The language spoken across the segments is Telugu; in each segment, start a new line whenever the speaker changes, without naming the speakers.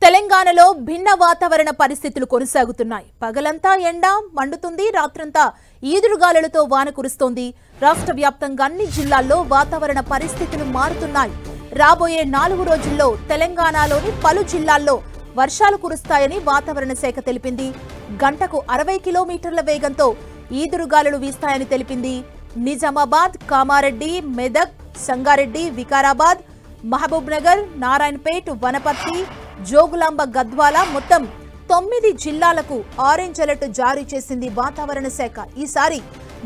తెలంగాణలో భిన్న వాతావరణ పరిస్థితులు కొనసాగుతున్నాయి. పగలంతా ఎండ మండుతుంది, రాత్రంతా ఈదురుగాలులతో వాన కురుస్తోంది. రాష్ట్ర వ్యాప్తంగా అన్ని జిల్లాల్లో వాతావరణ పరిస్థితులు మారుతున్నాయి. రాబోయే 4 రోజుల్లో తెలంగాణలోని పలు జిల్లాల్లో వర్షాలు కురుస్తాయని వాతావరణ శాఖ తెలిపింది. గంటకు 60 కిలోమీటర్ల వేగంతో ఈదురుగాలులు వీస్తాయని తెలిపింది. నిజామాబాద్, కామారెడ్డి, మెదక్, సంగారెడ్డి, వికారాబాద్, మహబూబ్ నగర్, నారాయణపేట్, వనపర్తి, జోగులాంబ, గద్వాల మొత్తం 9 జిల్లాలకు ఆరెంజ్ అలర్ట్ జారీ చేసింది వాతావరణ శాఖ. ఈసారి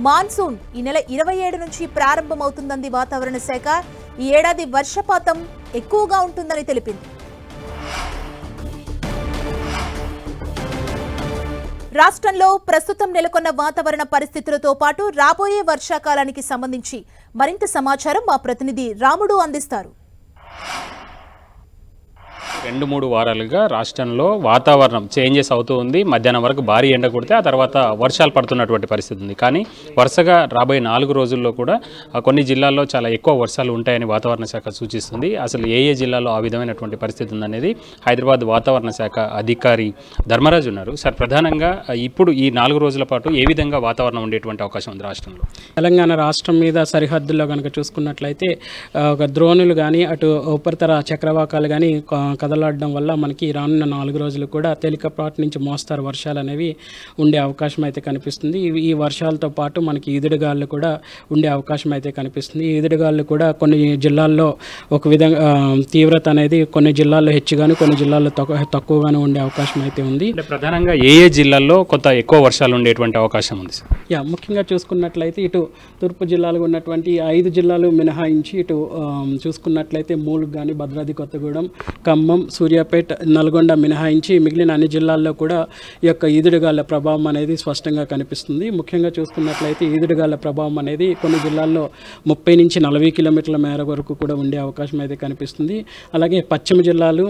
మాన్సూన్ ఈ నెల 27 నుంచి ప్రారంభమవుతుందంది వాతావరణ శాఖ. ఈ ఏడాది వర్షపాతం ఎక్కువగా ఉంటుందని తెలిపింది. రాష్ట్రంలో ప్రస్తుతం నెలకొన్న వాతావరణ పరిస్థితులతో పాటు రాబోయే వర్షాకాలానికి సంబంధించి మరింత సమాచారం మా ప్రతినిధి రాముడు అందిస్తారు.
2-3 వారాలుగా రాష్ట్రంలో వాతావరణం చేంజెస్ అవుతూ ఉంది. మధ్యాహ్నం వరకు భారీ ఎండ కొడితే ఆ తర్వాత వర్షాలు పడుతున్నటువంటి పరిస్థితి ఉంది. కానీ వరుసగా రాబోయే 4 రోజుల్లో కూడా కొన్ని జిల్లాల్లో చాలా ఎక్కువ వర్షాలు ఉంటాయని వాతావరణ శాఖ సూచిస్తుంది. అసలు ఏ జిల్లాలో ఆ విధమైనటువంటి పరిస్థితి ఉందనేది హైదరాబాద్ వాతావరణ శాఖ అధికారి ధర్మరాజు ఉన్నారు. సార్, ప్రధానంగా ఇప్పుడు ఈ 4 రోజుల పాటు ఏ విధంగా వాతావరణం ఉండేటువంటి అవకాశం ఉంది రాష్ట్రంలో?
తెలంగాణ రాష్ట్రం మీద సరిహద్దుల్లో కనుక చూసుకున్నట్లయితే ఒక ద్రోణులు కానీ అటు ఉపరితల చక్రవాకాలు కానీ కదలాడడం వల్ల మనకి రానున్న 4 రోజులు కూడా తేలికపాటి నుంచి మోస్తారు వర్షాలు అనేవి ఉండే అవకాశం అయితే కనిపిస్తుంది. ఈ వర్షాలతో పాటు మనకి ఈదుడుగాళ్ళు కూడా ఉండే అవకాశం అయితే కనిపిస్తుంది. ఈదుడుగాళ్ళు కూడా కొన్ని జిల్లాల్లో ఒక విధంగా తీవ్రత అనేది కొన్ని జిల్లాల్లో హెచ్చుగాను కొన్ని జిల్లాల్లో తక్కువగానే ఉండే అవకాశం అయితే ఉంది.
ప్రధానంగా ఏ జిల్లాల్లో కొంత ఎక్కువ వర్షాలు ఉండేటువంటి అవకాశం ఉంది?
ముఖ్యంగా చూసుకున్నట్లయితే ఇటు తూర్పు జిల్లాలు ఉన్నటువంటి 5 జిల్లాలు మినహాయించి ఇటు చూసుకున్నట్లయితే మూలుగు కానీ, భద్రాద్రి కొత్తగూడెం, ఖమ్మం, సూర్యాపేట, నల్గొండ మినహాయించి మిగిలిన అన్ని జిల్లాల్లో కూడా ఈ యొక్క ఈదుడుగాళ్ల ప్రభావం అనేది స్పష్టంగా కనిపిస్తుంది. ముఖ్యంగా చూసుకున్నట్లయితే ఈదుడుగాళ్ల ప్రభావం అనేది కొన్ని జిల్లాల్లో 30 నుంచి 40 కిలోమీటర్ల మేర వరకు కూడా ఉండే అవకాశం అయితే కనిపిస్తుంది. అలాగే పశ్చిమ జిల్లాలు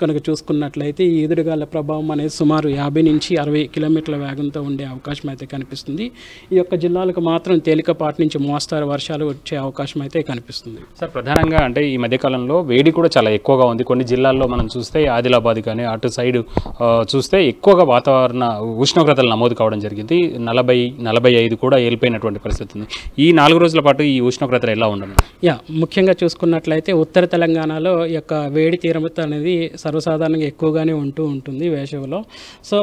కనుక చూసుకున్నట్లయితే ఈ ఈదుడుగాళ్ల ప్రభావం అనేది సుమారు 50 నుంచి 60 కిలోమీటర్ల వేగంతో ఉండే అవకాశం అయితే కనిపిస్తుంది. ఈ యొక్క జిల్లాలకు మాత్రం తేలికపాటి నుంచి మోస్తారు వర్షాలు వచ్చే అవకాశం అయితే కనిపిస్తుంది.
సార్, ప్రధానంగా అంటే ఈ మధ్యకాలంలో వేడి కూడా చాలా ఎక్కువగా ఉంది. కొన్ని జిల్లాల్లో మనం చూస్తే ఆదిలాబాద్ కానీ అటు సైడ్ చూస్తే ఎక్కువగా వాతావరణ ఉష్ణోగ్రతలు నమోదు కావడం జరిగింది. 40-45 కూడా వెళ్ళిపోయినటువంటి పరిస్థితి ఉంది. ఈ 4 రోజుల పాటు ఈ ఉష్ణోగ్రతలు ఎలా ఉండను?
ముఖ్యంగా చూసుకున్నట్లయితే ఉత్తర తెలంగాణలో ఈ యొక్క వేడి తీవ్రత అనేది సర్వసాధారణంగా ఎక్కువగానే ఉంటుంది వేసవిలో. సో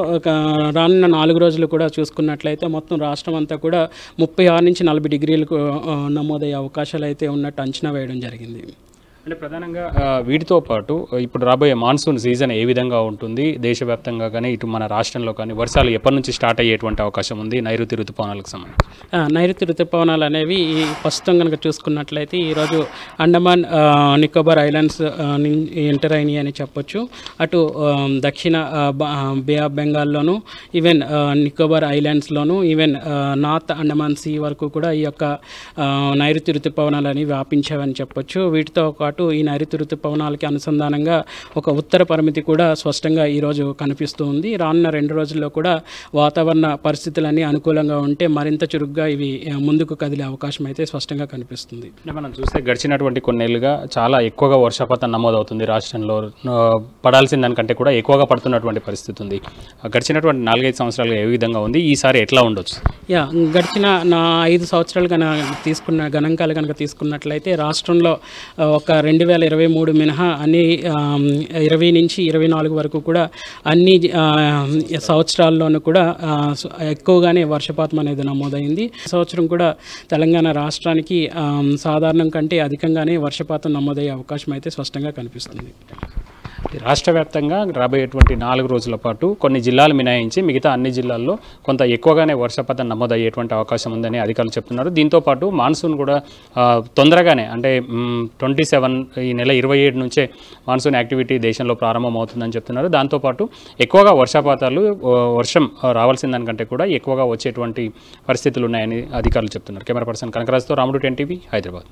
రానున్న 4 రోజులు కూడా చూసుకున్నట్లయితే మొత్తం రాష్ట్రం అంతా కూడా 36 నుంచి 40 డిగ్రీలకు నమోదయ్యే అవకాశాలు అయితే ఉన్నట్టు అంచనా వేయడం జరిగింది.
అంటే ప్రధానంగా వీటితో పాటు ఇప్పుడు రాబోయే మాన్సూన్ సీజన్ ఏ విధంగా ఉంటుంది దేశవ్యాప్తంగా కానీ ఇటు మన రాష్ట్రంలో కానీ వర్షాలు ఎప్పటి నుంచి స్టార్ట్ అయ్యేటువంటి అవకాశం ఉంది నైరుతి ఋతుపవనాలకు సంబంధించి?
నైరుతి ఋతుపవనాలు అనేవి ప్రస్తుతం కనుక చూసుకున్నట్లయితే ఈరోజు అండమాన్ నికోబార్ ఐలాండ్స్ ఎంటర్ అయినాయి అని చెప్పొచ్చు. అటు దక్షిణ బే ఆఫ్ బెంగాల్లోను, ఈవెన్ నికోబార్ ఐలాండ్స్లోను, ఈవెన్ నార్త్ అండమాన్ సీ వరకు కూడా ఈ యొక్క నైరుతి ఋతుపవనాలు అనేవి వ్యాపించావని చెప్పొచ్చు. వీటితో ఈ నైరుతి ఋతుపవనాలకి అనుసంధానంగా ఒక ఉత్తర పరిమితి కూడా స్పష్టంగా ఈరోజు కనిపిస్తూ ఉంది. రానున్న 2 రోజుల్లో కూడా వాతావరణ పరిస్థితులన్నీ అనుకూలంగా ఉంటే మరింత చురుగ్గా ఇవి ముందుకు కదిలే అవకాశం అయితే స్పష్టంగా కనిపిస్తుంది.
మనం చూస్తే గడిచినటువంటి కొన్నేళ్లుగా చాలా ఎక్కువగా వర్షపాతం నమోదవుతుంది రాష్ట్రంలో. పడాల్సిన దానికంటే కూడా ఎక్కువగా పడుతున్నటువంటి పరిస్థితి ఉంది. గడిచినటువంటి 4-5 సంవత్సరాలుగా ఏ విధంగా ఉంది, ఈసారి ఎట్లా ఉండొచ్చు?
గడిచిన 5 సంవత్సరాలు గణాంకాలు కనుక తీసుకున్నట్లయితే రాష్ట్రంలో ఒక 2023 మినహా అన్ని 20 నుంచి 24 వరకు కూడా అన్ని సంవత్సరాల్లోనూ కూడా ఎక్కువగానే వర్షపాతం అనేది నమోదైంది. సంవత్సరం కూడా తెలంగాణ రాష్ట్రానికి సాధారణం కంటే అధికంగానే వర్షపాతం నమోదయ్యే అవకాశం అయితే స్పష్టంగా కనిపిస్తుంది.
రాష్ట్ర వ్యాప్తంగా రాబోయేటువంటి 4 రోజుల పాటు కొన్ని జిల్లాలు మినహాయించి మిగతా అన్ని జిల్లాల్లో కొంత ఎక్కువగానే వర్షపాతం నమోదయ్యేటువంటి అవకాశం ఉందని అధికారులు చెప్తున్నారు. దీంతోపాటు మాన్సూన్ కూడా తొందరగానే అంటే 27 ఈ నెల 27 నుంచే మాన్సూన్ యాక్టివిటీ దేశంలో ప్రారంభమవుతుందని చెప్తున్నారు. దాంతోపాటు ఎక్కువగా వర్షం రావాల్సిన దానికంటే కూడా ఎక్కువగా వచ్చేటువంటి పరిస్థితులు ఉన్నాయని అధికారులు చెప్తున్నారు. కెమెరా పర్సన్ కనకరాజ్తో రాముడు, 10 టీవీ, హైదరాబాద్.